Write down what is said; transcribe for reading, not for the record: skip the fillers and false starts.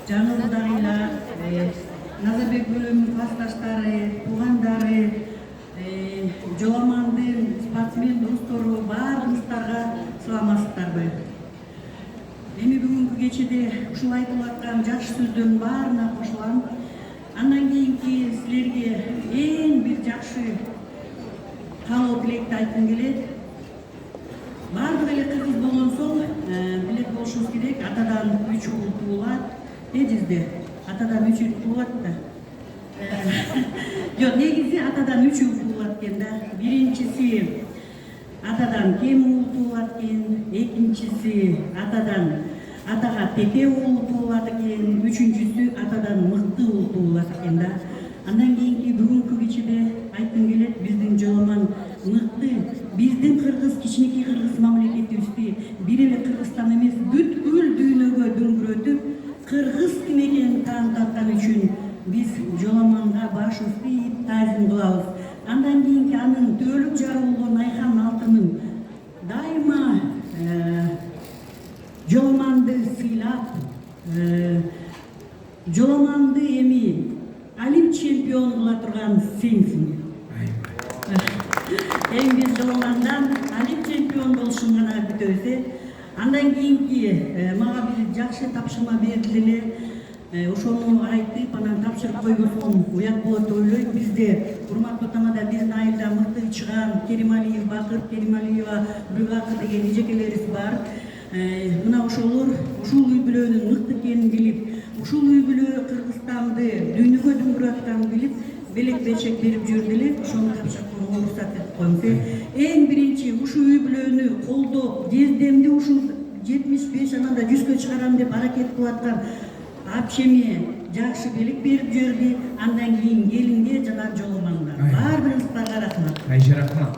Canlılarıyla, Nazarbek bölümünün klastaşları, tuğandары, Jolamandı, sportsmen dostları, barınızlarga salamatсыздарбы. Эми бүгүнкү кечеде ушул айтылып аткан жакшы сөздөрдүн баарына кошулам. Андан кийинки силерге эң бир жакшы каалоо тилекти айткым келет. Баардык эле кыргыз болгон соң билет болушубуз керек. Атадан 3 уул туулат. Эдизде атадан 3 уул туулат да. Жок, негизи атадан 3 уул туулат экен да. Биринчиси атадан кем уул туулат экен, экинчиси атага тете уул туулат экен, үчүнчүсү атадан мыкты уул туулат экен да. Андан кийинки бүгүнкү кечеде айткым келет, биздин Жоламан мыкты, биздин кыргыз, кичинекей кыргыз мамлекетибизди бир эле Кыргызстан эмес, бүткүл дүйнөгө дөңгөрөтүп, кыргыз ким экенин тааныткан үчүн биз Жоламанга башыбызды ийип таазим кылабыз. Андан кийинки анын төөлүк жары болгон Айхан Алтынын дайыма Жоламанды сыйлап, Жоламанды эми Олимп чемпион кыла турган сенсиң. Эми биз Жоламандан Олимп чемпион болушун гана күтөбүз. Андан кийинки мага бир жакшы тапшырма берилди эле. Ошону айтып, анан тапшырып койбосом уят болот деп ойлойм. Бизде урматтуу тамада биздин айылда мыкты чыган Керималиев Бакыт, Керималиева Бюргакы деген эжекелерибиз бар. Мына ошолор ушул үй бүлөнүн мыкты экенин билип, ушул үй бүлө Кыргызстанды дүйнөгө дөңгөрөткөнүн билип, белек белчек берип жүрдү эле. Ошону тапшырып койгонго уруксат этип коюңуз. Эң биринчи ушул үй бүлөнү колдоп, жездемди ушул 75 анан да 100гө чыгарам деп аракет кылып аткан апчеме жакшы белек берип жүрдү. Андан кийин келинге жана Жоламанга. Баарыңыздарга рахмат. Рахмат.